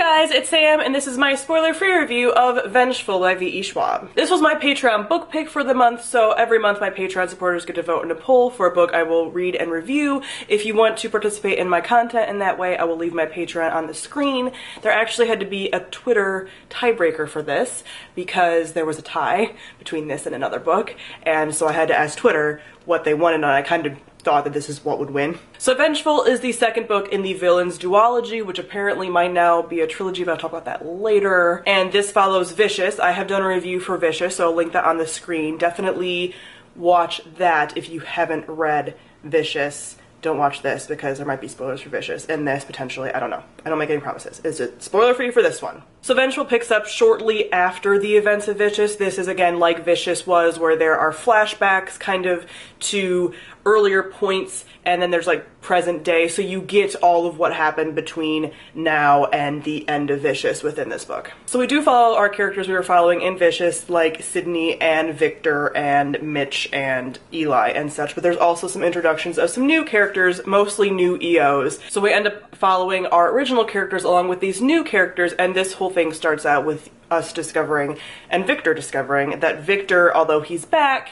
guys, it's Sam, and this is my spoiler-free review of Vengeful by V.E. Scwab. This was my Patreon book pick for the month, so every month my Patreon supporters get to vote in a poll for a book I will read and review. If you want to participate in my content in that way, I will leave my Patreon on the screen. There actually had to be a Twitter tiebreaker for this, because there was a tie between this and another book, and so I had to ask Twitter what they wanted, and I kind of thought that this is what would win. So Vengeful is the second book in the Villains duology, which apparently might now be a trilogy, but I'll talk about that later. And this follows Vicious. I have done a review for Vicious, so I'll link that on the screen. Definitely watch that if you haven't read Vicious. Don't watch this because there might be spoilers for Vicious, and this potentially, I don't know. I don't make any promises. Is it spoiler free for this one? So Vengeful picks up shortly after the events of Vicious. This is again like Vicious was, where there are flashbacks kind of to earlier points, and then there's like present day, so you get all of what happened between now and the end of Vicious within this book. So we do follow our characters we were following in Vicious, like Sydney and Victor and Mitch and Eli and such, but there's also some introductions of some new characters, mostly new EOs. So we end up following our original characters along with these new characters, and this whole thing starts out with us discovering, and Victor discovering, that Victor, although he's back,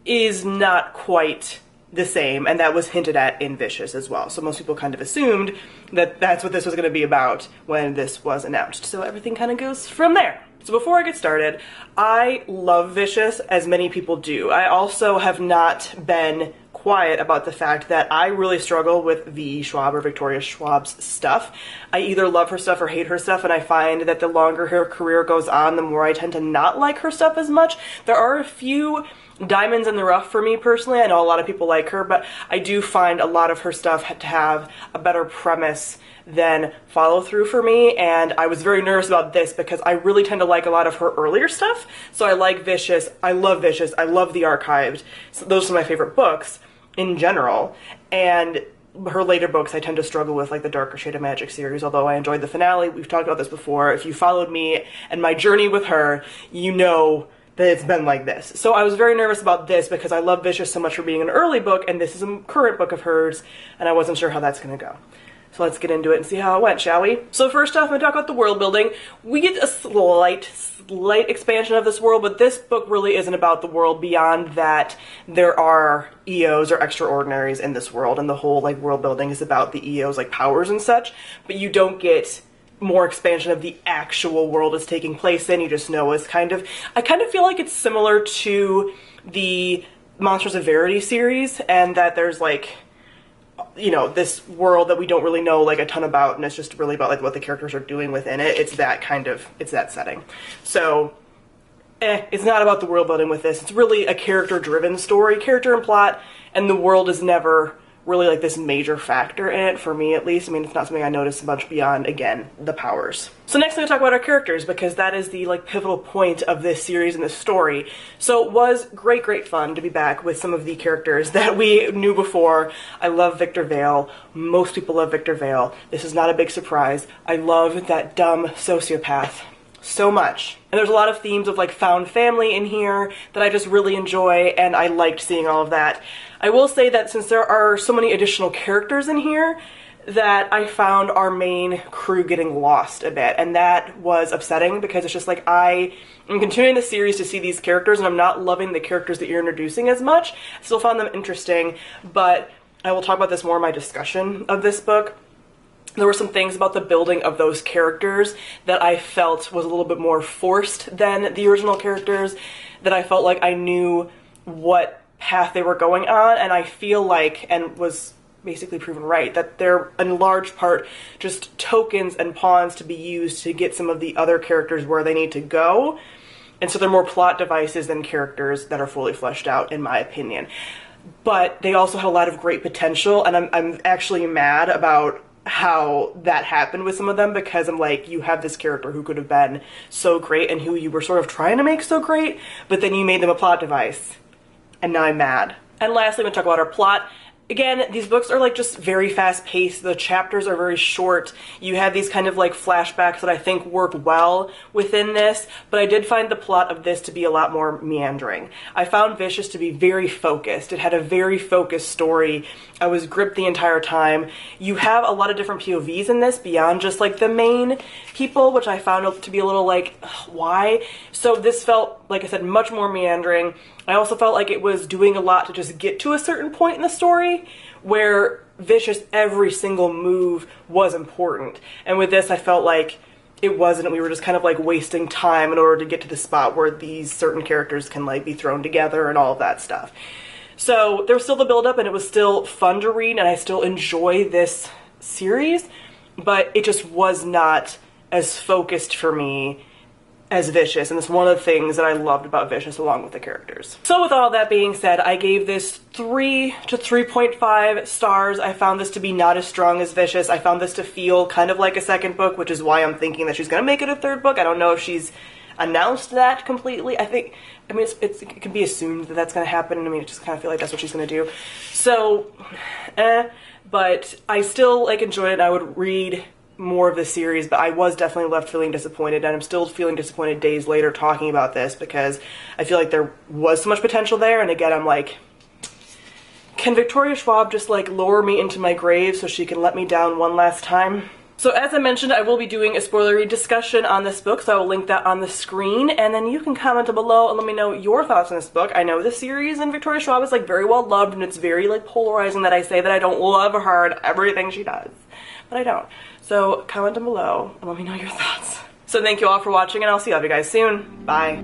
is not quite the same, and that was hinted at in Vicious as well. So most people kind of assumed that that's what this was going to be about when this was announced. So everything kind of goes from there. So before I get started, I love Vicious, as many people do. I also have not been quiet about the fact that I really struggle with V.E. Schwab or Victoria Schwab's stuff. I either love her stuff or hate her stuff, and I find that the longer her career goes on, the more I tend to not like her stuff as much. There are a few diamonds in the rough for me personally. I know a lot of people like her, but I do find a lot of her stuff to have a better premise than follow through for me, and I was very nervous about this because I really tend to like a lot of her earlier stuff. So I like Vicious, I love Vicious, I love The Archived. So those are my favorite books in general, and her later books I tend to struggle with, like the Darker Shade of Magic series, although I enjoyed the finale. We've talked about this before. If you followed me and my journey with her, you know that it's been like this. So I was very nervous about this because I love Vicious so much for being an early book, and this is a current book of hers, and I wasn't sure how that's gonna go. So let's get into it and see how it went, shall we? So first off, I'm gonna talk about the world building. We get a slight expansion of this world, but this book really isn't about the world beyond that there are EOs or extraordinaries in this world, and the whole like world building is about the EOs like powers and such, but you don't get more expansion of the actual world is taking place in. You just know it's kind of, I kind of feel like it's similar to the Monsters of Verity series, and that there's like, you know, this world that we don't really know like a ton about, and it's just really about like what the characters are doing within it. It's that kind of, it's that setting. So it's not about the world building with this. It's really a character driven story, character and plot, and the world is never really like this major factor in it, for me at least. I mean, it's not something I noticed much beyond, again, the powers. So next I'm going to talk about our characters, because that is the like pivotal point of this series and this story. So it was great fun to be back with some of the characters that we knew before. I love Victor Vale. Most people love Victor Vale. This is not a big surprise. I love that dumb sociopath so much. And there's a lot of themes of like found family in here that I just really enjoy, and I liked seeing all of that. I will say that since there are so many additional characters in here, that I found our main crew getting lost a bit, and that was upsetting because it's just like I am continuing the series to see these characters, and I'm not loving the characters that you're introducing as much. I still found them interesting, but I will talk about this more in my discussion of this book. There were some things about the building of those characters that I felt was a little bit more forced than the original characters, that I felt like I knew what path they were going on, and I feel like, and was basically proven right, that they're in large part just tokens and pawns to be used to get some of the other characters where they need to go, and so they're more plot devices than characters that are fully fleshed out, in my opinion. But they also had a lot of great potential, and I'm actually mad about how that happened with some of them, because I'm like, you have this character who could have been so great and who you were sort of trying to make so great, but then you made them a plot device, and now I'm mad. And lastly, I'm going to talk about our plot. Again, these books are like just very fast paced. The chapters are very short. You have these kind of like flashbacks that I think work well within this, but I did find the plot of this to be a lot more meandering. I found Vicious to be very focused. It had a very focused story. I was gripped the entire time. You have a lot of different POVs in this beyond just like the main people, which I found to be a little like, why? So this felt, like I said, much more meandering. I also felt like it was doing a lot to just get to a certain point in the story, where Vicious, every single move was important. And with this, I felt like it wasn't. We were just kind of like wasting time in order to get to the spot where these certain characters can like be thrown together and all of that stuff. So there was still the build-up, and it was still fun to read, and I still enjoy this series, but it just was not as focused for me as Vicious, and it's one of the things that I loved about Vicious along with the characters. So with all that being said, I gave this 3 to 3.5 stars. I found this to be not as strong as Vicious. I found this to feel kind of like a second book, which is why I'm thinking that she's gonna make it a third book. I don't know if she's announced that completely. I mean, it can be assumed that that's gonna happen. I mean, I just kind of feel like that's what she's gonna do. So, but I still like enjoy it, and I would read more of the series, but I was definitely left feeling disappointed, and I'm still feeling disappointed days later talking about this, because I feel like there was so much potential there, and again, I'm like, can Victoria Scwab just like lower me into my grave so she can let me down one last time? So as I mentioned, I will be doing a spoilery discussion on this book, so I will link that on the screen, and then you can comment below and let me know your thoughts on this book. I know the series and Victoria Scwab is like very well loved, and it's very like polarizing that I say that I don't love her and everything she does, but I don't. So comment down below and let me know your thoughts. So thank you all for watching, and I'll see all of you guys soon. Bye.